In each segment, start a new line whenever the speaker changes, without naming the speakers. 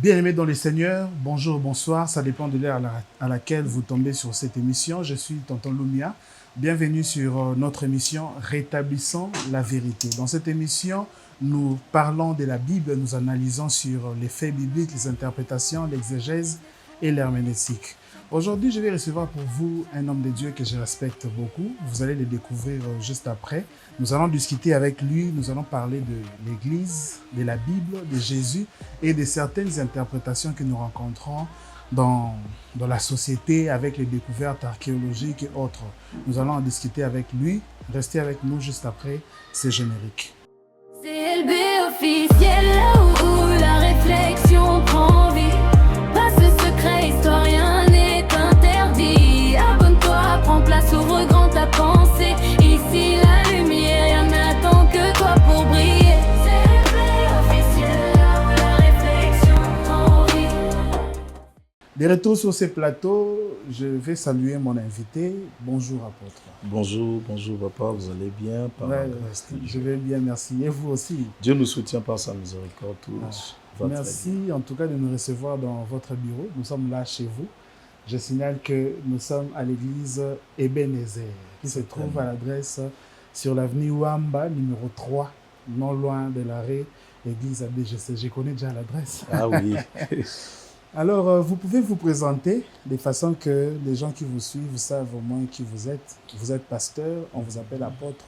Bien-aimés dans le Seigneur, bonjour, bonsoir, ça dépend de l'heure à laquelle vous tombez sur cette émission. Je suis Tonton Lumia. Bienvenue sur notre émission Rétablissons la vérité. Dans cette émission, nous parlons de la Bible, nous analysons sur les faits bibliques, les interprétations, l'exégèse et l'herméneutique. Aujourd'hui, je vais recevoir pour vous un homme de Dieu que je respecte beaucoup. Vous allez le découvrir juste après. Nous allons discuter avec lui, nous allons parler de l'Église, de la Bible, de Jésus et de certaines interprétations que nous rencontrons dans la société avec les découvertes archéologiques et autres. Nous allons en discuter avec lui. Restez avec nous juste après ces génériques.
CLB officiel, là où la réflexion prend vie. Pas ce secret, historien n'est interdit. Abonne-toi, prends place, ouvre grand ta pensée. Ici la lumière, y'en attend que toi pour briller. CLB officiel, là où la réflexion prend vie.
De retour sur ces plateaux, je vais saluer mon invité. Bonjour apôtre.
Bonjour papa, vous allez bien par la grâce de Dieu.
Je vais bien, merci. Et vous aussi.
Dieu nous soutient par sa miséricorde, tous.
Merci en tout cas de nous recevoir dans votre bureau. Nous sommes là chez vous. Je signale que nous sommes à l'église Ebenezer, qui se trouve à l'adresse sur l'avenue Wamba, numéro 3, non loin de l'arrêt, l'église ABGC. Je connais déjà l'adresse.
Ah oui.
Alors, vous pouvez vous présenter de façon que les gens qui vous suivent savent au moins qui vous êtes. Vous êtes pasteur, on vous appelle apôtre.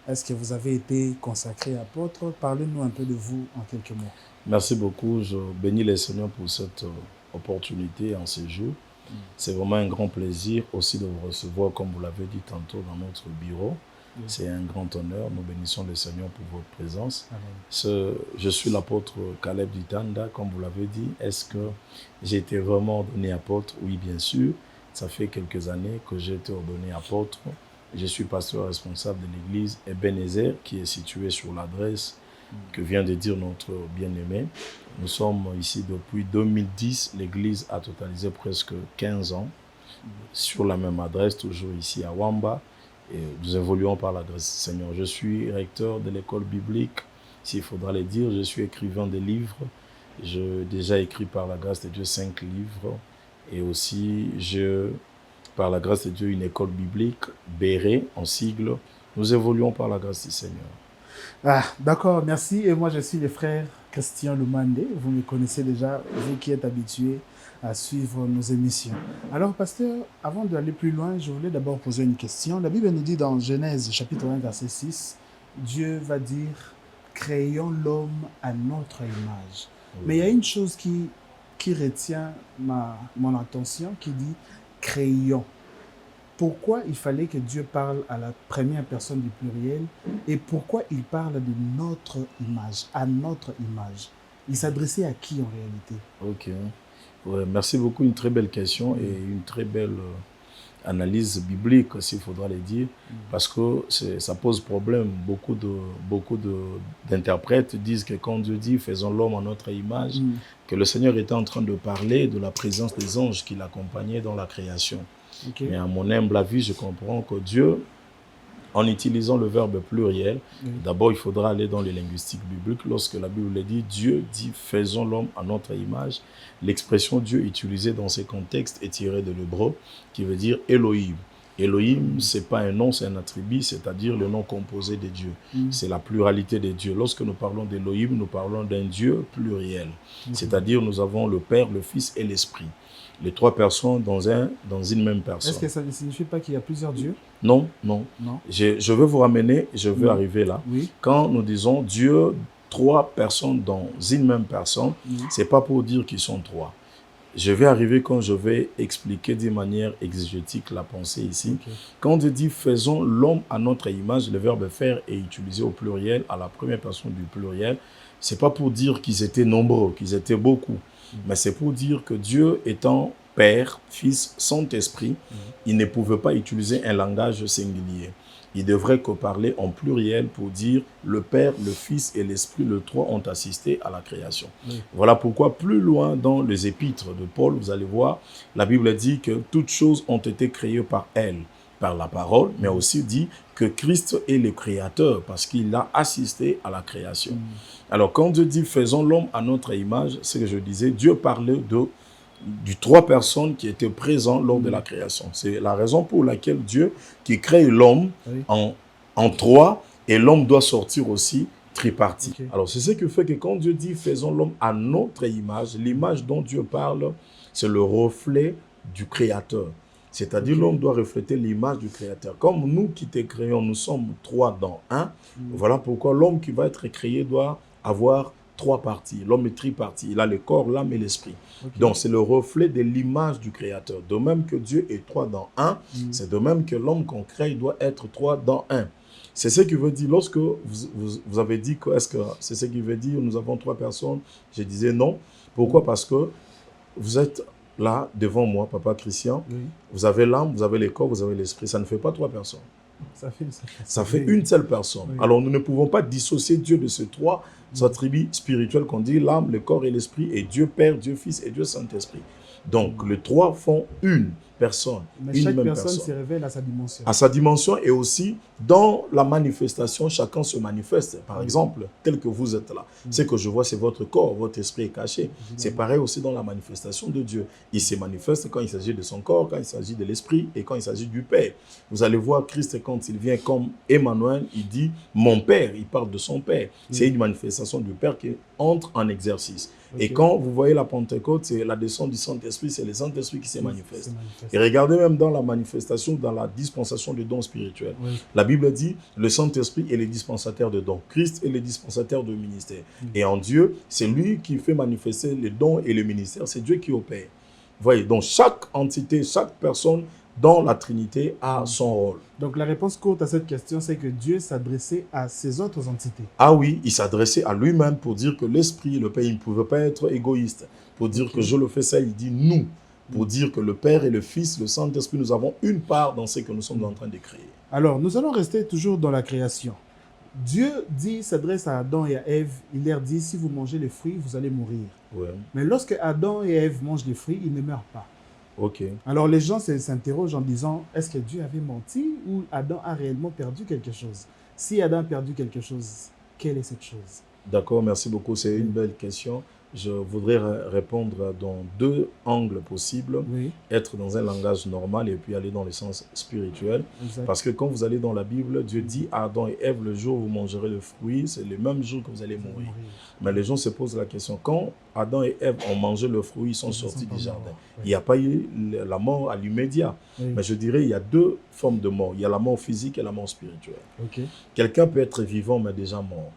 Est-ce que vous avez été consacré apôtre? Parlez-nous un peu de vous en quelques mots.
Merci beaucoup, je bénis les Seigneurs pour cette opportunité en ces jours. C'est vraiment un grand plaisir aussi de vous recevoir, comme vous l'avez dit tantôt, dans notre bureau. C'est un grand honneur. Nous bénissons le Seigneur pour votre présence. Je suis l'apôtre Caleb Ditanda, comme vous l'avez dit. Est-ce que j'ai été vraiment ordonné apôtre? Oui, bien sûr. Ça fait quelques années que j'ai été ordonné apôtre. Je suis pasteur responsable de l'église Ebenezer, qui est située sur l'adresse que vient de dire notre bien-aimé. Nous sommes ici depuis 2010. L'église a totalisé presque 15 ans sur la même adresse, toujours ici à Wamba. Et nous évoluons par la grâce du Seigneur. Je suis recteur de l'école biblique, s'il faudra le dire. Je suis écrivain de livres. J'ai déjà écrit par la grâce de Dieu 5 livres. Et aussi, par la grâce de Dieu, une école biblique, Béret, en sigle. Nous évoluons par la grâce du Seigneur.
Ah, d'accord, merci. Et moi, je suis le frère Christian Lumande. Vous me connaissez déjà, vous qui êtes habitué à suivre nos émissions. Alors, pasteur, avant d'aller plus loin, je voulais d'abord poser une question. La Bible nous dit dans Genèse, chapitre 1, verset 6, Dieu va dire « Créons l'homme à notre image ». Mais il y a une chose qui retient mon attention, qui dit « Créons ». Pourquoi il fallait que Dieu parle à la première personne du pluriel et pourquoi il parle de notre image, à notre image? Il s'adressait à qui en réalité?
Ok. Ouais, merci beaucoup. Une très belle question et une très belle analyse biblique, s'il faudra le dire, parce que ça pose problème. Beaucoup d'interprètes disent que quand Dieu dit « faisons l'homme à notre image », que le Seigneur était en train de parler de la présence des anges qui l'accompagnaient dans la création. Okay. Mais à mon humble avis, je comprends que Dieu, en utilisant le verbe pluriel, d'abord il faudra aller dans les linguistiques bibliques. Lorsque la Bible dit « Dieu dit faisons l'homme à notre image », l'expression Dieu utilisée dans ces contextes est tirée de l'hébreu qui veut dire Elohim. Elohim, ce n'est pas un nom, c'est un attribut, c'est-à-dire le nom composé de Dieu. C'est la pluralité de Dieu. Lorsque nous parlons d'Elohim, nous parlons d'un Dieu pluriel. C'est-à-dire nous avons le Père, le Fils et l'Esprit. Les trois personnes dans une même personne.
Est-ce que ça ne signifie pas qu'il y a plusieurs dieux?
Non. Je veux vous ramener, je veux arriver là.
Oui.
Quand nous disons Dieu, trois personnes dans une même personne, ce n'est pas pour dire qu'ils sont trois. Je vais arriver quand je vais expliquer d'une manière exégétique la pensée ici. Okay. Quand Dieu dit « faisons l'homme à notre image », le verbe « faire » est utilisé au pluriel, à la première personne du pluriel. Ce n'est pas pour dire qu'ils étaient nombreux, qu'ils étaient beaucoup. Mais c'est pour dire que Dieu étant Père, Fils, Saint-Esprit, il ne pouvait pas utiliser un langage singulier. Il devrait que parler en pluriel pour dire le Père, le Fils et l'Esprit, les trois ont assisté à la création. Voilà pourquoi plus loin dans les épîtres de Paul, vous allez voir, la Bible dit que toutes choses ont été créées par elle. par la parole, mais aussi dit que Christ est le créateur parce qu'il a assisté à la création. Alors, quand Dieu dit « faisons l'homme à notre image », c'est que je disais, Dieu parlait du 3 personnes qui étaient présentes lors de la création. C'est la raison pour laquelle Dieu, qui crée l'homme en 3, et l'homme doit sortir aussi tripartite. Okay. Alors, c'est ce qui fait que quand Dieu dit « faisons l'homme à notre image », l'image dont Dieu parle, c'est le reflet du Créateur. C'est-à-dire l'homme doit refléter l'image du Créateur. Comme nous qui te créons, nous sommes 3 dans 1. Voilà pourquoi l'homme qui va être créé doit avoir 3 parties. L'homme est tripartite. Il a le corps, l'âme et l'esprit. Donc, c'est le reflet de l'image du Créateur. De même que Dieu est 3 dans 1, c'est de même que l'homme qu'on crée doit être 3 dans 1. C'est ce qui veut dire, lorsque vous avez dit que, est-ce que c'est ce qui veut dire, nous avons 3 personnes, je disais non. Pourquoi? Parce que vous êtes là, devant moi, Papa Christian, vous avez l'âme, vous avez le corps, vous avez l'esprit. Ça ne fait pas 3 personnes. Ça fait une seule personne. Alors, nous ne pouvons pas dissocier Dieu de ces 3 attributs spirituels qu'on dit, l'âme, le corps et l'esprit, et Dieu Père, Dieu Fils et Dieu Saint-Esprit. Donc, les 3 font une personne.
Mais chaque personne se révèle à sa dimension.
À sa dimension, et aussi, dans la manifestation, chacun se manifeste. Par exemple, tel que vous êtes là. Ce que je vois, c'est votre corps, votre esprit est caché. C'est pareil aussi dans la manifestation de Dieu. Il se manifeste quand il s'agit de son corps, quand il s'agit de l'esprit et quand il s'agit du Père. Vous allez voir Christ, quand il vient comme Emmanuel, il dit « mon Père », il parle de son Père. C'est une manifestation du Père qui entre en exercice. Et quand vous voyez la Pentecôte, c'est la descente du Saint-Esprit, c'est le Saint-Esprit qui se manifeste. Et regardez même dans la manifestation, dans la dispensation de dons spirituels. La Bible dit, le Saint-Esprit est le dispensateur de dons. Christ est le dispensateur de ministère. Et en Dieu, c'est lui qui fait manifester les dons et le ministère. C'est Dieu qui opère. Vous voyez, donc chaque entité, chaque personne dans la Trinité a son rôle.
Donc la réponse courte à cette question, c'est que Dieu s'adressait à ces autres entités.
Ah oui, il s'adressait à lui-même pour dire que l'Esprit, le Père, il ne pouvait pas être égoïste. Pour dire que je le fais ça, il dit nous. Pour dire que le Père et le Fils, le Saint-Esprit, nous avons une part dans ce que nous sommes en train de créer.
Alors, nous allons rester toujours dans la création. Dieu s'adresse à Adam et à Ève. Il leur dit, si vous mangez les fruits, vous allez mourir. Ouais. Mais lorsque Adam et Ève mangent les fruits, ils ne meurent pas.
Okay.
Alors les gens s'interrogent en disant, est-ce que Dieu avait menti ou Adam a réellement perdu quelque chose? Si Adam a perdu quelque chose, quelle est cette chose?
D'accord, merci beaucoup. C'est une belle question. Je voudrais répondre dans 2 angles possibles. Oui. Être dans un langage normal et puis aller dans le sens spirituel. Exact. Parce que quand vous allez dans la Bible, Dieu dit à Adam et Ève, le jour où vous mangerez le fruit, c'est le même jour que vous allez mourir. Mais les gens se posent la question, quand Adam et Ève ont mangé le fruit, ils sont sortis du jardin. Oui. Il n'y a pas eu la mort à l'immédiat. Oui. Mais je dirais, il y a 2 formes de mort. Il y a la mort physique et la mort spirituelle. Okay. Quelqu'un peut être vivant, mais déjà mort.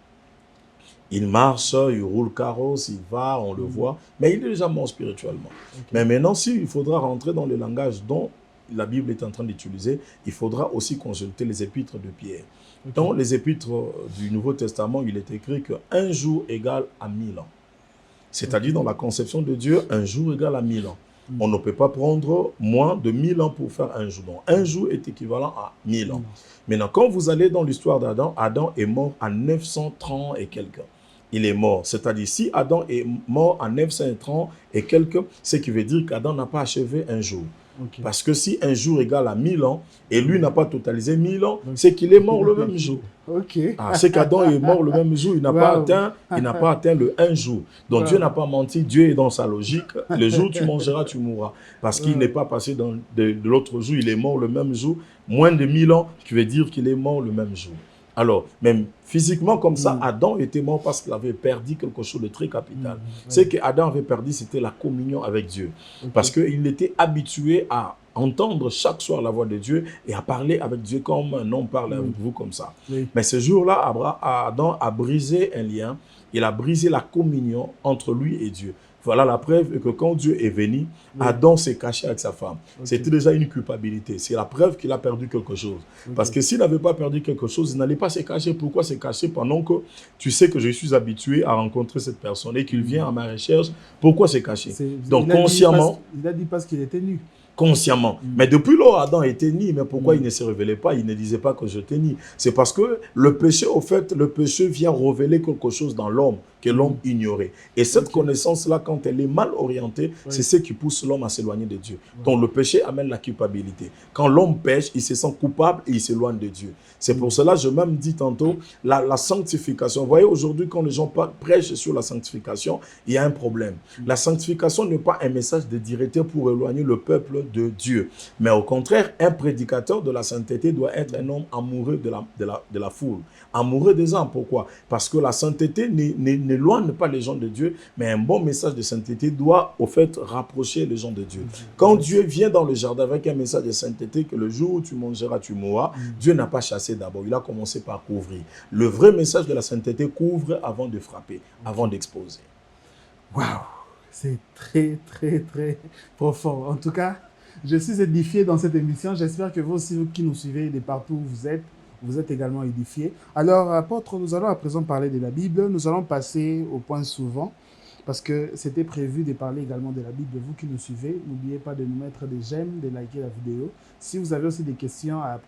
Il marche, il roule carrosse, il va, on le voit, mais il est déjà mort spirituellement. Okay. Mais maintenant, s'il faudra rentrer dans le langage dont la Bible est en train d'utiliser, il faudra aussi consulter les épîtres de Pierre. Okay. Dans les épîtres du Nouveau Testament, il est écrit qu'un jour égale à 1000 ans. C'est-à-dire, dans la conception de Dieu, un jour égale à 1000 ans. On ne peut pas prendre moins de 1000 ans pour faire un jour. Donc, un jour est équivalent à 1000 ans. Maintenant, quand vous allez dans l'histoire d'Adam, Adam est mort à 930 et quelques. Il est mort. C'est-à-dire, si Adam est mort à 930 et quelques, ce qui veut dire qu'Adam n'a pas achevé un jour. Okay. Parce que si un jour égale à 1000 ans, et lui n'a pas totalisé 1000 ans, c'est qu'il est mort le même jour.
Okay.
C'est qu'Adam est mort le même jour, il n'a pas atteint le un jour. Donc Dieu n'a pas menti, Dieu est dans sa logique. Le jour où tu mangeras, tu mourras. Parce qu'il n'est pas passé de l'autre jour, il est mort le même jour. Moins de 1000 ans, qui veut dire qu'il est mort le même jour. Alors, même physiquement comme ça, Adam était mort parce qu'il avait perdu quelque chose de très capital. Ce qu'Adam avait perdu, c'était la communion avec Dieu. Okay. Parce qu'il était habitué à entendre chaque soir la voix de Dieu et à parler avec Dieu comme un homme parle avec vous comme ça. Oui. Mais ce jour-là, Adam a brisé un lien, il a brisé la communion entre lui et Dieu. Voilà la preuve que quand Dieu est venu, Adam s'est caché avec sa femme. Okay. C'était déjà une culpabilité. C'est la preuve qu'il a perdu quelque chose. Okay. Parce que s'il n'avait pas perdu quelque chose, il n'allait pas se cacher. Pourquoi se cacher pendant que tu sais que je suis habitué à rencontrer cette personne et qu'il vient à ma recherche? Pourquoi se cacher? Donc consciemment...
Il a dit parce qu'il était nu.
consciemment. Mais depuis lors, Adam était ni, mais pourquoi il ne se révélait pas? Il ne disait pas que je t'ai ni. C'est parce que le péché, au fait, le péché vient révéler quelque chose dans l'homme que l'homme ignorait. Et cette connaissance-là, quand elle est mal orientée, c'est ce qui pousse l'homme à s'éloigner de Dieu. Donc le péché amène la culpabilité. Quand l'homme pêche, il se sent coupable et il s'éloigne de Dieu. C'est pour cela, je même dis tantôt, la sanctification. Vous voyez, aujourd'hui, quand les gens prêchent sur la sanctification, il y a un problème. La sanctification n'est pas un message de directeur pour éloigner le peuple de Dieu. Mais au contraire, un prédicateur de la sainteté doit être un homme amoureux de la foule, amoureux des hommes. Pourquoi? Parce que la sainteté n'éloigne pas les gens de Dieu, mais un bon message de sainteté doit, au fait, rapprocher les gens de Dieu. Quand Dieu vient dans le jardin avec un message de sainteté, que le jour où tu mangeras, tu mourras, Dieu n'a pas chassé d'abord, il a commencé par couvrir. Le vrai message de la sainteté couvre avant de frapper, avant d'exposer.
Waouh, c'est très, très, très profond. En tout cas, je suis édifié dans cette émission. J'espère que vous aussi, vous qui nous suivez de partout où vous êtes également édifiés. Alors, apôtre, nous allons à présent parler de la Bible. Nous allons passer au point suivant, parce que c'était prévu de parler également de la Bible. Vous qui nous suivez, n'oubliez pas de nous mettre des j'aime, de liker la vidéo. Si vous avez aussi des questions à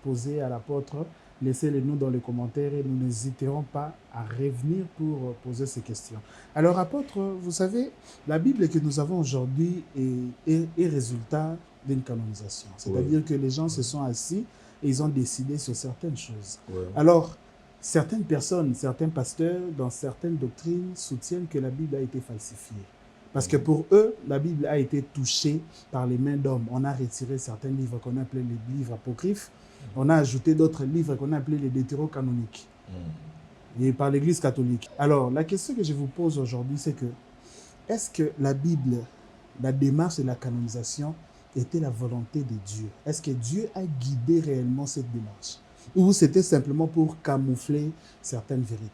poser à l'apôtre, laissez-les nous dans les commentaires et nous n'hésiterons pas à revenir pour poser ces questions. Alors, apôtre, vous savez, la Bible que nous avons aujourd'hui est résultat d'une canonisation. C'est-à-dire que les gens se sont assis et ils ont décidé sur certaines choses. Alors, certaines personnes, certains pasteurs, dans certaines doctrines, soutiennent que la Bible a été falsifiée. Parce que pour eux, la Bible a été touchée par les mains d'hommes. On a retiré certains livres qu'on appelait les livres apocryphes. On a ajouté d'autres livres qu'on appelait les deutérocanoniques. Et par l'Église catholique. Alors, la question que je vous pose aujourd'hui, c'est que, est-ce que la Bible, la démarche de la canonisation, était la volonté de Dieu? Est-ce que Dieu a guidé réellement cette démarche? Ou c'était simplement pour camoufler certaines vérités?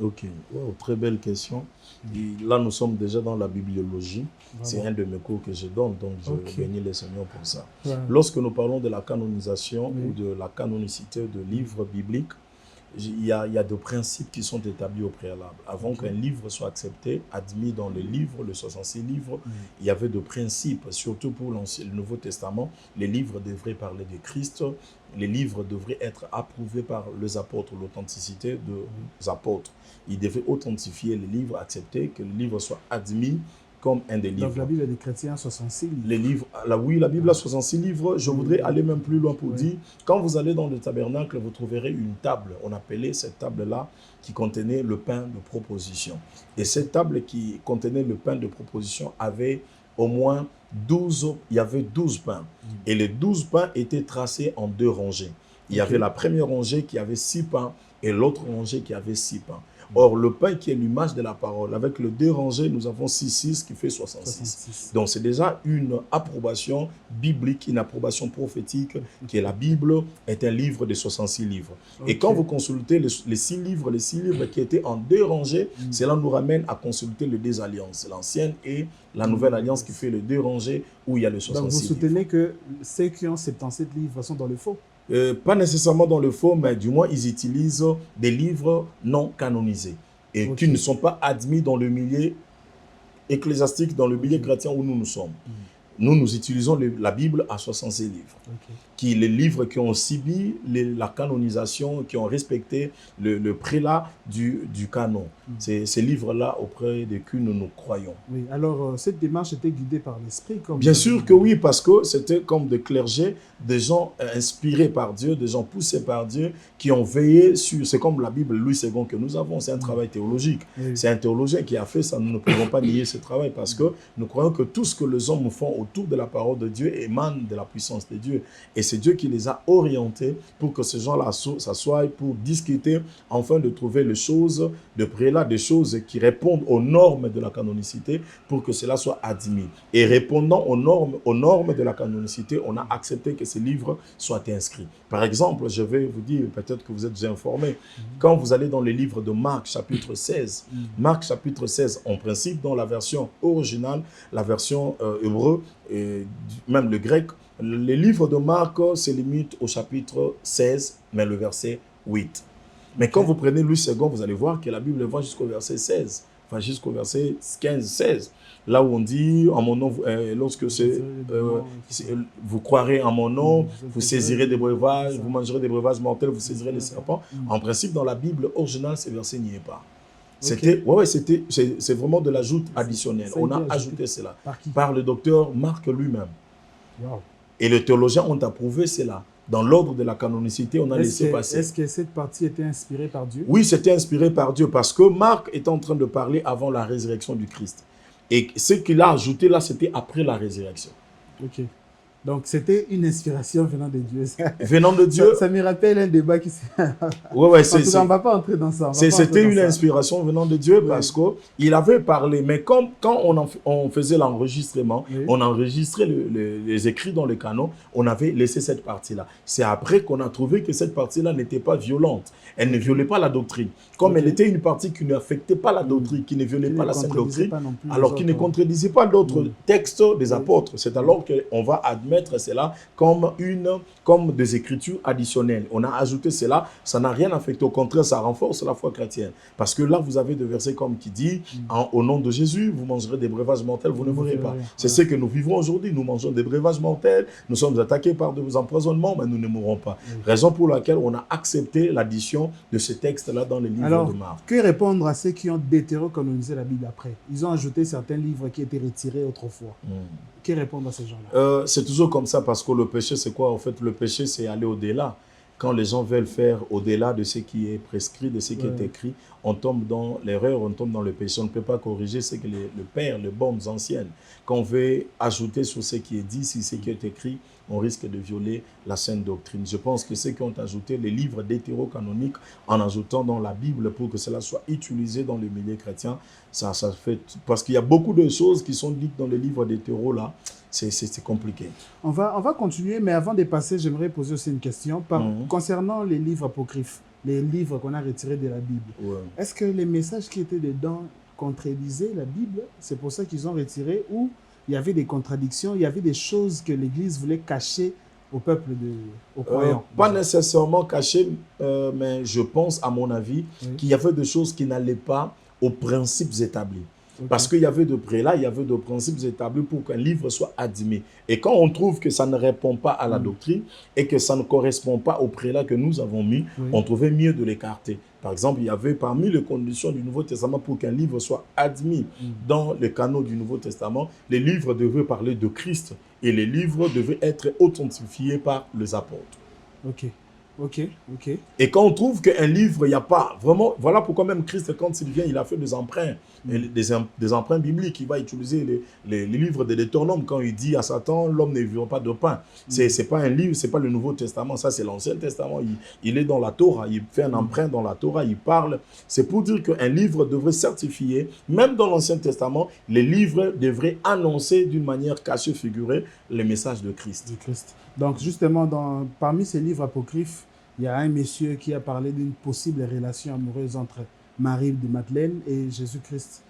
Ok, wow, très belle question. Et là, nous sommes déjà dans la bibliologie. C'est un de mes cours que je donne, donc je bénis les Seigneurs pour ça. Lorsque nous parlons de la canonisation ou de la canonicité de livres bibliques, il y a des principes qui sont établis au préalable. Avant qu'un livre soit accepté, admis dans le livre, le 66 livres, il y avait des principes, surtout pour le Nouveau Testament. Les livres devraient parler de Christ, les livres devraient être approuvés par les apôtres, l'authenticité des apôtres. Ils devaient authentifier les livres, accepter que le livre soit admis comme un des livres.
Donc la Bible des chrétiens, 66 livres.
Les livres, oui, la Bible a 66 livres. Je voudrais aller même plus loin pour dire, quand vous allez dans le tabernacle, vous trouverez une table. On appelait cette table-là qui contenait le pain de proposition. Et cette table qui contenait le pain de proposition avait au moins 12, il y avait 12 pains. Et les 12 pains étaient tracés en 2 rangées. Il y avait la première rangée qui avait 6 pains et l'autre rangée qui avait 6 pains. Or, le pain qui est l'image de la parole, avec le 2 rangées, nous avons 6 qui fait 66. Donc, c'est déjà une approbation biblique, une approbation prophétique, que la Bible est un livre de 66 livres. Et quand vous consultez les 6 livres qui étaient en 2 rangées, cela nous ramène à consulter les 2 alliances, l'ancienne et la nouvelle alliance qui fait les 2 rangées où il y a le 66
Donc, vous soutenez que ceux qui ont 77 livres sont dans le faux?
Pas nécessairement dans le faux, mais du moins, ils utilisent des livres non canonisés et qui ne sont pas admis dans le milieu ecclésiastique, dans le milieu chrétien où nous sommes. Nous utilisons la Bible à 66 livres. Les livres qui ont subi la canonisation, qui ont respecté le prélat du canon. C'est ces livres-là auprès desquels nous croyons.
Oui, alors cette démarche était guidée par l'Esprit?
Bien sûr que oui, parce que c'était comme des clergés, des gens inspirés par Dieu, des gens poussés par Dieu, qui ont veillé sur... C'est comme la Bible Louis II que nous avons, c'est un travail théologique. C'est un théologien qui a fait ça, nous ne pouvons pas nier ce travail parce que nous croyons que tout ce que les hommes font autour de la parole de Dieu émane de la puissance de Dieu. Et c'est Dieu qui les a orientés pour que ces gens-là s'assoient pour discuter, afin de trouver les choses de prélat, des choses qui répondent aux normes de la canonicité pour que cela soit admis. Et répondant aux normes de la canonicité, on a accepté que ces livres soient inscrits. Par exemple, je vais vous dire, peut-être que vous êtes déjà informés, quand vous allez dans les livres de Marc, chapitre 16, Marc, chapitre 16, en principe, dans la version originale, la version hébreu, et même le grec, les livres de Marc se limitent au chapitre 16, mais le verset 8. Mais quand vous prenez Louis II, vous allez voir que la Bible va jusqu'au verset 16. enfin jusqu'au verset 15-16, là où on dit en mon nom, lorsque vous croirez en mon nom, vous saisirez des breuvages, vous mangerez des breuvages mortels, vous saisirez les serpents. En principe, dans la Bible originale, ce verset n'y est pas. C'était, c'est vraiment de l'ajout additionnel. On a ajouté cela par le docteur Marc lui-même.
Wow.
Et les théologiens ont approuvé cela. Dans l'ordre de la canonicité, on a laissé passer.
Est-ce que cette partie était inspirée par Dieu?
Oui, c'était inspiré par Dieu parce que Marc était en train de parler avant la résurrection du Christ. Et ce qu'il a ajouté là, c'était après la résurrection.
Ok. Donc, c'était une inspiration venant de Dieu.
Venant de Dieu.
Ça me rappelle un débat qui s'est...
Ouais,
en tout cas, on ne va pas entrer dans ça.
C'était une inspiration venant de Dieu parce qu'il avait parlé. Mais quand on faisait l'enregistrement, on enregistrait les écrits dans le canon, on avait laissé cette partie-là. C'est après qu'on a trouvé que cette partie-là n'était pas violente. Elle ne violait pas la doctrine. Comme elle était une partie qui n'affectait pas la doctrine, qui ne violait pas la sainte doctrine, alors qui ne contredisait pas d'autres textes des apôtres. C'est alors qu'on va admettre cela comme des écritures additionnelles. On a ajouté cela, ça n'a rien affecté. Au contraire, ça renforce la foi chrétienne. Parce que là, vous avez des versets comme qui dit, au nom de Jésus, vous mangerez des breuvages mortels, vous ne mourrez pas. C'est ce que nous vivons aujourd'hui. Nous mangeons des breuvages mortels, nous sommes attaqués par des empoisonnements, mais nous ne mourrons pas. Raison pour laquelle on a accepté l'addition de ce texte-là dans les livres de Marc.
Que répondre à ceux qui ont détérocanonisé la Bible après? Ils ont ajouté certains livres qui étaient retirés autrefois. Que répondre à ces gens-là?
C'est toujours comme ça parce que le péché, c'est quoi? En fait, le péché, c'est aller au-delà. Quand les gens veulent faire au-delà de ce qui est prescrit, de ce qui est écrit, on tombe dans l'erreur, on tombe dans le péché. On ne peut pas corriger ce que le Père, les bonnes anciennes. Quand on veut ajouter sur ce qui est dit, si ce qui est écrit, on risque de violer la sainte doctrine. Je pense que ceux qui ont ajouté les livres d'hétérocanoniques en ajoutant dans la Bible pour que cela soit utilisé dans le milieu chrétien, ça fait... Parce qu'il y a beaucoup de choses qui sont dites dans les livres d'hétéro là, c'est compliqué.
On va continuer, mais avant de passer, j'aimerais poser aussi une question. Concernant les livres apocryphes, les livres qu'on a retirés de la Bible, est-ce que les messages qui étaient dedans contredisaient la Bible? C'est pour ça qu'ils ont retiré, ou il y avait des contradictions, il y avait des choses que l'Église voulait cacher au peuple, aux croyants?
Pas nécessairement cacher, mais je pense, à mon avis, qu'il y avait des choses qui n'allaient pas aux principes établis. Parce qu'il y avait de prélats, il y avait de principes établis pour qu'un livre soit admis. Et quand on trouve que ça ne répond pas à la doctrine et que ça ne correspond pas aux prélats que nous avons mis, on trouvait mieux de l'écarter. Par exemple, il y avait parmi les conditions du Nouveau Testament pour qu'un livre soit admis dans le canon du Nouveau Testament, les livres devaient parler de Christ et les livres devaient être authentifiés par les apôtres.
Ok.
Et quand on trouve qu'un livre, il n'y a pas vraiment... Voilà pourquoi même Christ, quand il vient, il a fait des emprunts, des emprunts bibliques. Il va utiliser les livres de Deutéronome quand il dit à Satan, l'homme ne vivra pas de pain. C'est pas un livre, c'est pas le Nouveau Testament, ça c'est l'Ancien Testament. Il est dans la Torah, il fait un emprunt dans la Torah, il parle. C'est pour dire qu'un livre devrait certifier, même dans l'Ancien Testament, les livres devraient annoncer d'une manière cachée, figurée, le message de Christ.
Donc justement, parmi ces livres apocryphes, il y a un monsieur qui a parlé d'une possible relation amoureuse entre Marie de Madeleine et Jésus-Christ.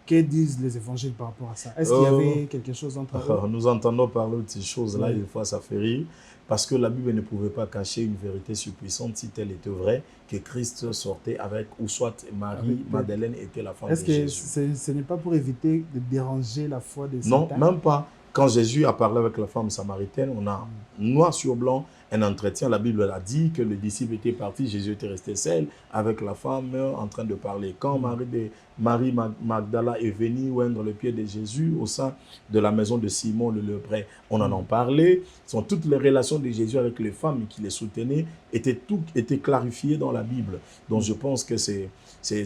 Que disent les évangiles par rapport à ça? Est-ce qu'il y avait quelque chose entre eux?
Nous entendons parler de ces choses-là, des fois ça fait rire, parce que la Bible ne pouvait pas cacher une vérité surpuissante si telle était vraie, que Christ sortait avec, ou soit Marie-Madeleine était la femme de Jésus.
Est-ce que ce n'est pas pour éviter de déranger la foi des
Non,
Satan?
même pas. Quand Jésus a parlé avec la femme samaritaine, on a noir sur blanc un entretien. La Bible a dit que le disciple était parti, Jésus était resté seul avec la femme en train de parler. Quand Marie Magdala est venue oindre le pied de Jésus au sein de la maison de Simon le lépreux, on en a parlé. Toutes les relations de Jésus avec les femmes qui les soutenaient étaient clarifiées dans la Bible. Donc je pense que c'est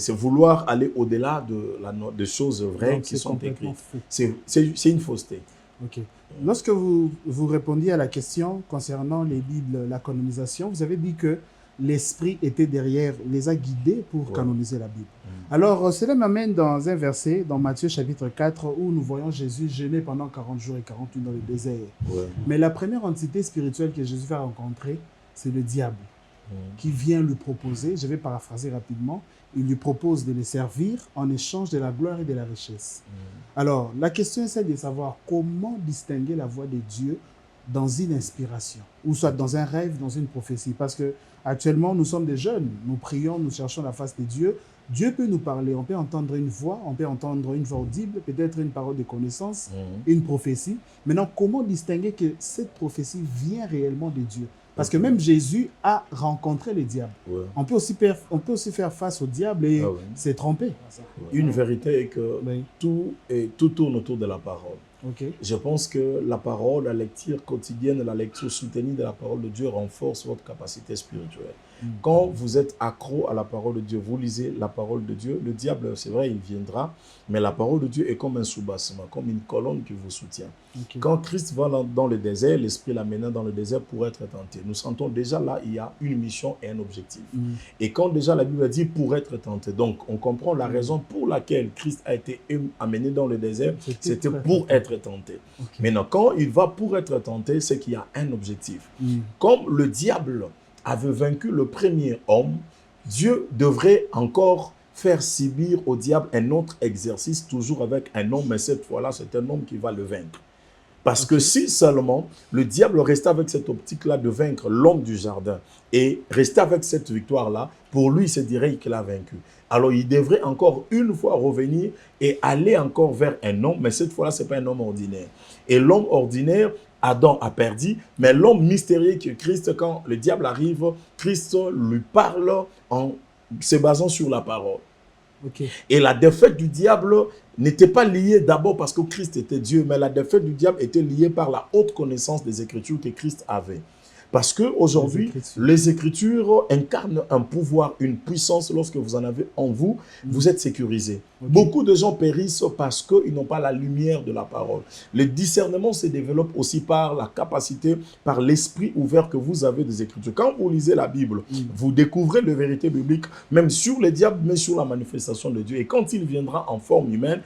vouloir aller au-delà de choses vraies qui sont écrites. C'est une fausseté.
Ok. Lorsque vous répondiez à la question concernant les Bibles, la canonisation, vous avez dit que l'Esprit était derrière, les a guidés pour canoniser la Bible. Alors, cela m'amène dans un verset, dans Matthieu chapitre 4, où nous voyons Jésus jeûner pendant 40 jours et 40 nuits dans le désert. Mais la première entité spirituelle que Jésus va rencontrer, c'est le diable, qui vient lui proposer, je vais paraphraser rapidement, il lui propose de les servir en échange de la gloire et de la richesse. Alors, la question est celle de savoir comment distinguer la voix de Dieu dans une inspiration, ou soit dans un rêve, dans une prophétie. Parce que actuellement, nous sommes des jeunes, nous prions, nous cherchons la face de Dieu, Dieu peut nous parler, on peut entendre une voix audible, peut-être une parole de connaissance, une prophétie. Maintenant, comment distinguer que cette prophétie vient réellement de Dieu? Parce que même Jésus a rencontré le diable.
Ouais.
On peut aussi faire face au diable et se tromper.
Une vérité est que
Oui.
tout tourne autour de la parole.
Okay.
Je pense que la parole, la lecture quotidienne, la lecture soutenue de la parole de Dieu renforce votre capacité spirituelle. Quand vous êtes accro à la parole de Dieu, vous lisez la parole de Dieu, le diable, c'est vrai, il viendra, mais la parole de Dieu est comme un soubassement, comme une colonne qui vous soutient. Okay. Quand Christ va dans le désert, l'Esprit l'amène dans le désert pour être tenté. Nous sentons déjà là, il y a une mission et un objectif. Et quand déjà la Bible dit pour être tenté, donc on comprend la raison pour laquelle Christ a été amené dans le désert, c'était pour être tenté. Okay. Maintenant, quand il va pour être tenté, c'est qu'il y a un objectif. Comme le diable avait vaincu le premier homme, Dieu devrait encore faire subir au diable un autre exercice, toujours avec un homme, mais cette fois-là, c'est un homme qui va le vaincre. Parce que si seulement le diable restait avec cette optique-là de vaincre l'homme du jardin et restait avec cette victoire-là, pour lui, il se dirait qu'il a vaincu. Alors, il devrait encore une fois revenir et aller encore vers un homme, mais cette fois-là, ce n'est pas un homme ordinaire. Et l'homme ordinaire, Adam a perdu, mais l'homme mystérieux qui est Christ, quand le diable arrive, Christ lui parle en se basant sur la parole. Okay. Et la défaite du diable n'était pas liée d'abord parce que Christ était Dieu, mais la défaite du diable était liée par la haute connaissance des Écritures que Christ avait. Parce qu'aujourd'hui, les Écritures incarnent un pouvoir, une puissance. Lorsque vous en avez en vous, vous êtes sécurisé. Okay. Beaucoup de gens périssent parce qu'ils n'ont pas la lumière de la parole. Le discernement se développe aussi par la capacité, par l'esprit ouvert que vous avez des Écritures. Quand vous lisez la Bible, vous découvrez la vérité biblique, même sur le diable, mais sur la manifestation de Dieu. Et quand il viendra en forme humaine,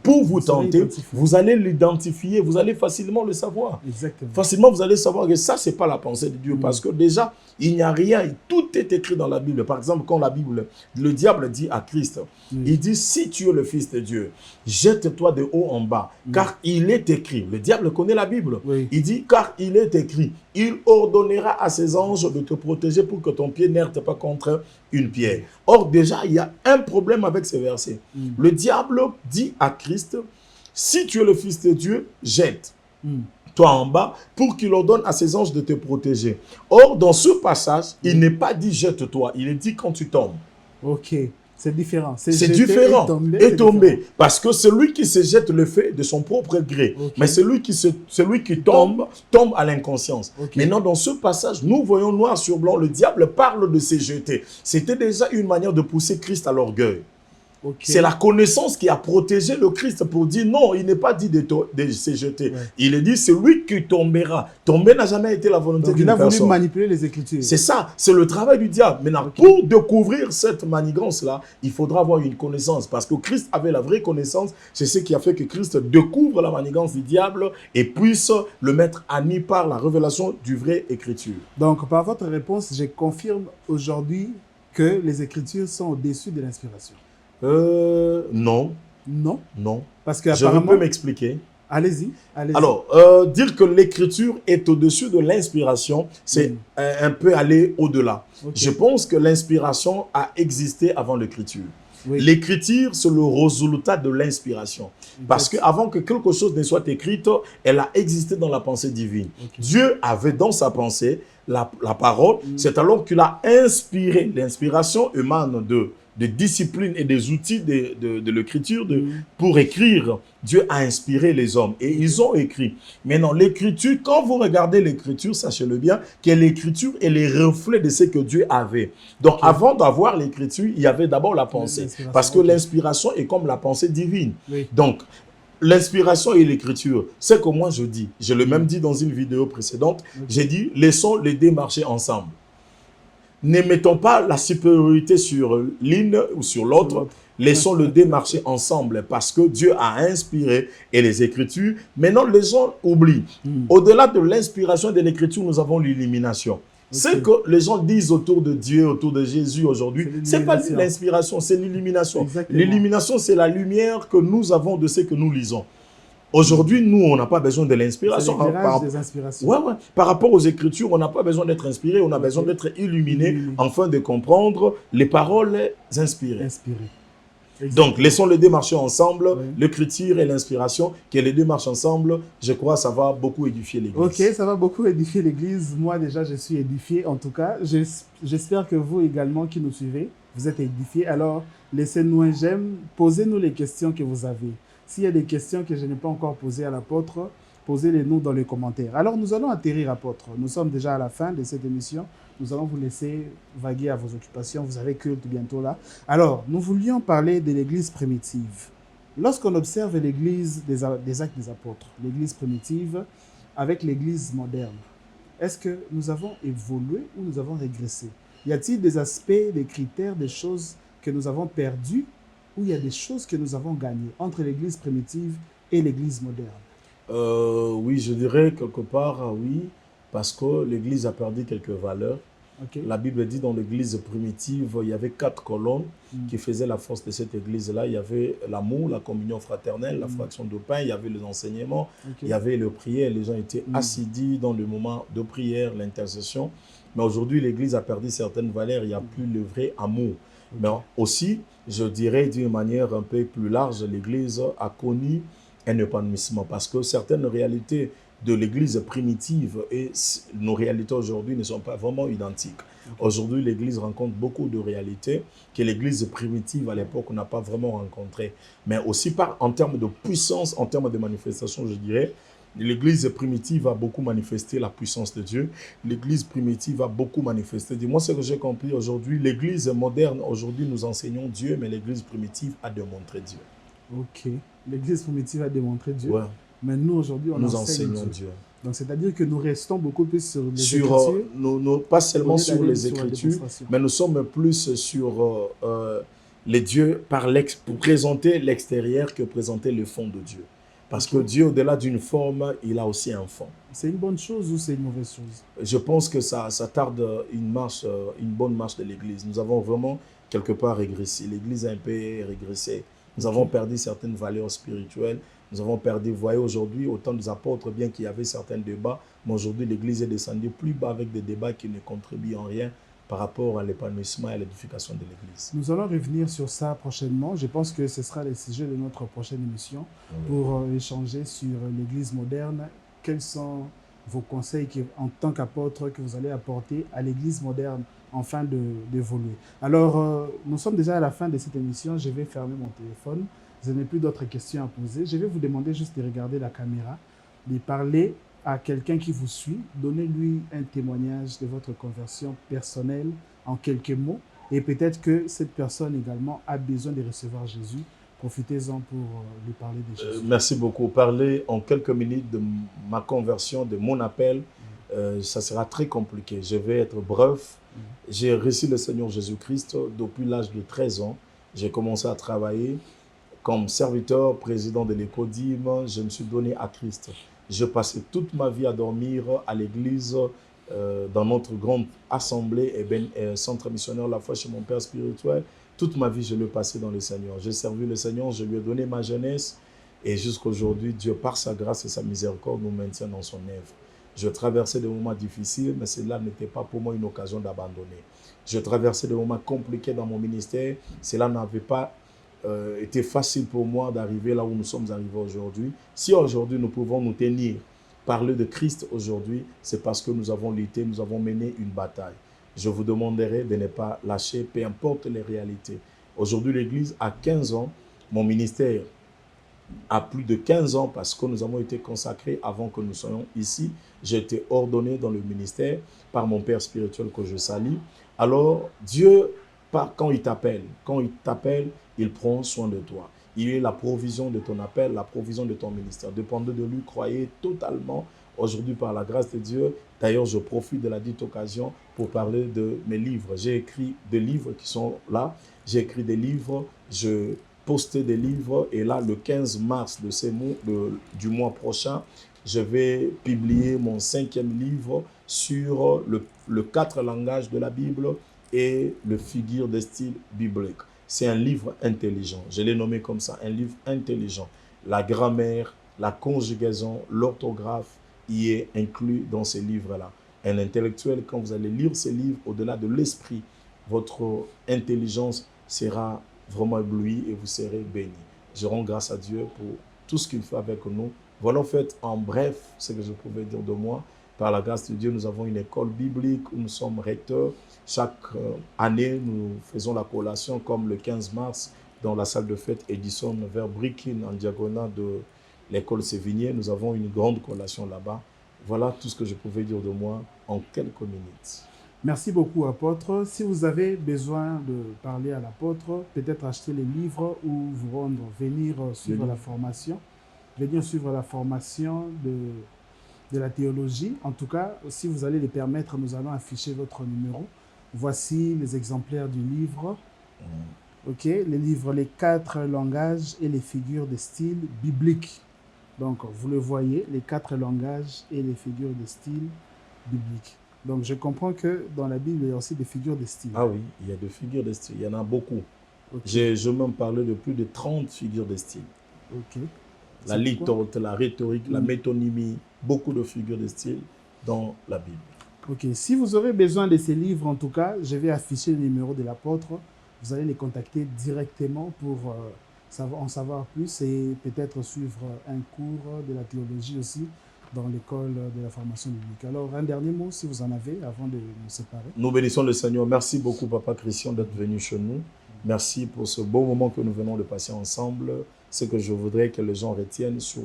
pour vous tenter, vous allez l'identifier, vous allez facilement le savoir.
Exactement.
Facilement, vous allez savoir que ça, ce n'est pas la pensée de Dieu. Parce que déjà, il n'y a rien, tout est écrit dans la Bible. Par exemple, quand la Bible, le diable dit à Christ, il dit, si tu es le Fils de Dieu, jette-toi de haut en bas, car il est écrit. Le diable connaît la Bible. Il dit, car il est écrit, il ordonnera à ses anges de te protéger pour que ton pied n'heurte pas contre une pierre. Or, déjà, il y a un problème avec ces versets. Le diable dit à Christ, si tu es le Fils de Dieu, jette. Toi en bas, pour qu'il ordonne à ses anges de te protéger. Or, dans ce passage, il n'est pas dit jette-toi, il est dit quand tu tombes.
Ok, c'est différent.
C'est différent. Et tomber. Parce que celui qui se jette le fait de son propre gré. Okay. Mais celui qui tombe à l'inconscience. Okay. Maintenant, dans ce passage, nous voyons noir sur blanc, le diable parle de se jeter. C'était déjà une manière de pousser Christ à l'orgueil. Okay. C'est la connaissance qui a protégé le Christ pour dire non, il n'est pas dit de se jeter. Ouais. Il est dit celui qui tombera. Tomber n'a jamais été la volonté d'une personne.
Il a voulu manipuler les Écritures.
C'est ça, c'est le travail du diable. Maintenant, pour découvrir cette manigance-là, il faudra avoir une connaissance. Parce que Christ avait la vraie connaissance. C'est ce qui a fait que Christ découvre la manigance du diable et puisse le mettre à nu par la révélation du vrai Écriture.
Donc, par votre réponse, je confirme aujourd'hui que les Écritures sont au-dessus de l'inspiration.
Non.
Non?
Non.
Parce que
je peux m'expliquer.
Allez-y.
Alors, dire que l'écriture est au-dessus de l'inspiration, c'est un peu aller au-delà. Okay. Je pense que l'inspiration a existé avant l'écriture. Oui. L'écriture, c'est le résultat de l'inspiration. Parce qu'avant que quelque chose ne soit écrit, elle a existé dans la pensée divine. Okay. Dieu avait dans sa pensée la parole. C'est alors qu'il a inspiré. L'inspiration émane de disciplines et des outils de l'écriture pour écrire. Dieu a inspiré les hommes et ils ont écrit. Maintenant, l'écriture, quand vous regardez l'écriture, sachez-le bien, que l'écriture est le reflet de ce que Dieu avait. Donc, avant d'avoir l'écriture, il y avait d'abord la pensée. Parce que l'inspiration est comme la pensée divine. Oui. Donc, l'inspiration et l'écriture, c'est que moi je dis, je l'ai même dit dans une vidéo précédente, j'ai dit, laissons les deux marcher ensemble. Ne mettons pas la supériorité sur l'une ou sur l'autre. Laissons les deux marcher ensemble parce que Dieu a inspiré et les Écritures. Maintenant, les gens oublient. Au-delà de l'inspiration de l'Écriture, nous avons l'illumination. Ce que les gens disent autour de Dieu, autour de Jésus aujourd'hui, ce n'est pas l'inspiration, c'est l'illumination. L'illumination, c'est la lumière que nous avons de ce que nous lisons. Aujourd'hui, nous, on n'a pas besoin de
C'est
l'inspiration.
l'éclairage des inspirations.
Ouais. Par rapport aux Écritures, on n'a pas besoin d'être inspiré, on a besoin d'être illuminé afin de comprendre les paroles inspirées.
Inspiré.
Donc, laissons les deux marcher ensemble,
Oui.
l'écriture et l'inspiration, que les deux marchent ensemble, je crois que ça va beaucoup édifier l'Église.
Ok, ça va beaucoup édifier l'Église. Moi, déjà, je suis édifié. En tout cas, j'espère que vous également qui nous suivez, vous êtes édifiés. Alors, laissez-nous un j'aime. Posez-nous les questions que vous avez. S'il y a des questions que je n'ai pas encore posées à l'apôtre, posez-les-nous dans les commentaires. Alors, nous allons atterrir, apôtre. Nous sommes déjà à la fin de cette émission. Nous allons vous laisser vaguer à vos occupations. Vous avez culte bientôt là. Alors, nous voulions parler de l'Église primitive. Lorsqu'on observe l'Église des Actes des Apôtres, l'Église primitive avec l'Église moderne, est-ce que nous avons évolué ou nous avons régressé? Y a-t-il des aspects, des critères, des choses que nous avons perdues ou il y a des choses que nous avons gagnées entre l'Église primitive et l'Église moderne?
Oui, je dirais quelque part, oui, parce que l'Église a perdu quelques valeurs.
Ok.
La Bible dit dans l'Église primitive, il y avait 4 colonnes qui faisaient la force de cette Église-là. Il y avait l'amour, la communion fraternelle, la fraction de pain, il y avait les enseignements,
Ok.
il y avait le prière. Les gens étaient assidus dans le moment de prière, l'intercession. Mais aujourd'hui, l'Église a perdu certaines valeurs. Il n'y a plus le vrai amour. Mais aussi, je dirais d'une manière un peu plus large, l'Église a connu un épanouissement parce que certaines réalités de l'Église primitive et nos réalités aujourd'hui ne sont pas vraiment identiques. Aujourd'hui, l'Église rencontre beaucoup de réalités que l'Église primitive à l'époque n'a pas vraiment rencontrées. Mais aussi en termes de puissance, en termes de manifestation, je dirais, l'Église primitive a beaucoup manifesté la puissance de Dieu. L'Église primitive a beaucoup manifesté. Dis-moi ce que j'ai compris aujourd'hui. L'Église moderne, aujourd'hui, nous enseignons Dieu, mais l'Église primitive a démontré Dieu.
Ok. L'Église primitive a démontré Dieu.
Ouais.
Mais nous, aujourd'hui, on
Nous
enseigne
enseignons
Dieu.
Dieu.
Donc, c'est-à-dire que nous restons beaucoup plus sur les Écritures.
Pas seulement
au lieu
sur
d'aller
les
sur la
Écritures,
démonstration.
mais nous sommes plus sur les dieux pour présenter l'extérieur que présenter le fond de Dieu. Parce que Dieu, au-delà d'une forme, il a aussi un fond.
C'est une bonne chose ou c'est une mauvaise chose?
Je pense que ça tarde une bonne marche de l'Église. Nous avons vraiment quelque part régressé. L'Église a un peu régressé. Nous avons perdu certaines valeurs spirituelles. Nous avons perdu, vous voyez aujourd'hui, autant des apôtres, bien qu'il y avait certains débats, mais aujourd'hui l'Église est descendue plus bas avec des débats qui ne contribuent en rien par rapport à l'épanouissement et à l'édification de l'Église.
Nous allons revenir sur ça prochainement. Je pense que ce sera le sujet de notre prochaine émission pour échanger sur l'Église moderne. Quels sont vos conseils en tant qu'apôtre que vous allez apporter à l'Église moderne afin d'évoluer? Alors, nous sommes déjà à la fin de cette émission. Je vais fermer mon téléphone. Je n'ai plus d'autres questions à poser. Je vais vous demander juste de regarder la caméra, de parler à quelqu'un qui vous suit. Donnez-lui un témoignage de votre conversion personnelle en quelques mots. Et peut-être que cette personne également a besoin de recevoir Jésus. Profitez-en pour lui parler de Jésus.
Merci beaucoup. Parler en quelques minutes de ma conversion, de mon appel, ça sera très compliqué. Je vais être bref. J'ai reçu le Seigneur Jésus-Christ depuis l'âge de 13 ans. J'ai commencé à travailler comme serviteur, président de l'Écodim. Je me suis donné à Christ. Je passais toute ma vie à dormir à l'église, dans notre grande assemblée et centre missionnaire, la foi chez mon père spirituel. Toute ma vie, je l'ai passé dans le Seigneur. J'ai servi le Seigneur, je lui ai donné ma jeunesse. Et jusqu'à aujourd'hui, Dieu, par sa grâce et sa miséricorde, nous maintient dans son œuvre. Je traversais des moments difficiles, mais cela n'était pas pour moi une occasion d'abandonner. Je traversais des moments compliqués dans mon ministère. Cela n'avait pas été facile pour moi d'arriver là où nous sommes arrivés aujourd'hui. Si aujourd'hui nous pouvons nous tenir, parler de Christ aujourd'hui, c'est parce que nous avons lutté, nous avons mené une bataille. Je vous demanderai de ne pas lâcher, peu importe les réalités. Aujourd'hui, l'Église a 15 ans. Mon ministère a plus de 15 ans parce que nous avons été consacrés avant que nous soyons ici. J'ai été ordonné dans le ministère par mon père spirituel que je salue. Alors, Dieu, quand il t'appelle, il prend soin de toi. Il est la provision de ton appel, la provision de ton ministère. Dépendez de lui, croyez totalement. Aujourd'hui, par la grâce de Dieu, d'ailleurs, je profite de la dite occasion pour parler de mes livres. J'ai écrit des livres qui sont là. J'ai écrit des livres, je postais des livres. Et là, le 15 mars du mois prochain, je vais publier mon 5e livre sur le 4 langages de la Bible et le figure de style biblique. C'est un livre intelligent. Je l'ai nommé comme ça, un livre intelligent. La grammaire, la conjugaison, l'orthographe y est inclus dans ces livres-là. Un intellectuel, quand vous allez lire ces livres, au-delà de l'esprit, votre intelligence sera vraiment éblouie et vous serez bénis. Je rends grâce à Dieu pour tout ce qu'il fait avec nous. Voilà en fait en bref ce que je pouvais dire de moi. Par la grâce de Dieu, nous avons une école biblique où nous sommes recteurs. Chaque année, nous faisons la collation comme le 15 mars dans la salle de fête Edison vers Brickin en diagonale de l'école Sévigné. Nous avons une grande collation là-bas. Voilà tout ce que je pouvais dire de moi en quelques minutes.
Merci beaucoup, apôtre. Si vous avez besoin de parler à l'apôtre, peut-être acheter les livres ou vous rendre, venir suivre la formation. Venir suivre la formation de la théologie. En tout cas, si vous allez les permettre, nous allons afficher votre numéro. Voici les exemplaires du livre. OK, les livres, les 4 langages et les figures de style biblique. Donc, vous le voyez, les 4 langages et les figures de style biblique. Donc, je comprends que dans la Bible, il y a aussi des figures de style.
Ah oui, il y a des figures de style. Il y en a beaucoup.
Okay.
Je même parlé de plus de 30 figures de style.
OK.
La litote, la rhétorique, la métonymie, beaucoup de figures de style dans la Bible.
OK. Si vous aurez besoin de ces livres, en tout cas, je vais afficher le numéro de l'apôtre. Vous allez les contacter directement pour en savoir plus et peut-être suivre un cours de la théologie aussi dans l'école de la formation biblique. Alors, un dernier mot, si vous en avez, avant de nous séparer.
Nous bénissons le Seigneur. Merci beaucoup, Papa Christian, d'être venu chez nous. Merci pour ce beau moment que nous venons de passer ensemble. Ce que je voudrais que les gens retiennent sur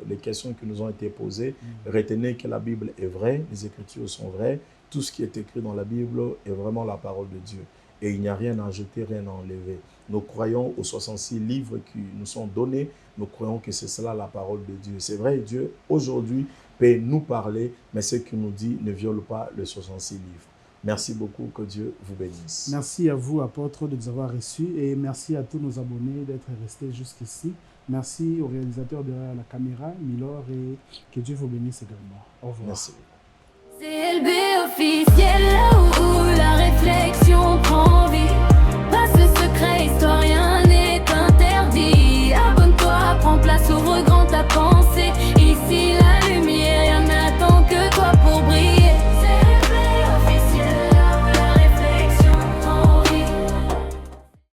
les questions qui nous ont été posées. Retenez que la Bible est vraie, les Écritures sont vraies. Tout ce qui est écrit dans la Bible est vraiment la parole de Dieu. Et il n'y a rien à ajouter, rien à enlever. Nous croyons aux 66 livres qui nous sont donnés. Nous croyons que c'est cela la parole de Dieu. C'est vrai, Dieu, aujourd'hui, peut nous parler, mais ce qu'il nous dit ne viole pas les 66 livres. Merci beaucoup, que Dieu vous bénisse.
Merci à vous, apôtre, de nous avoir reçus et merci à tous nos abonnés d'être restés jusqu'ici. Merci au réalisateur derrière la caméra, Milor, et que Dieu vous bénisse également. Au revoir.
Merci.
CLB officiel, là où la réflexion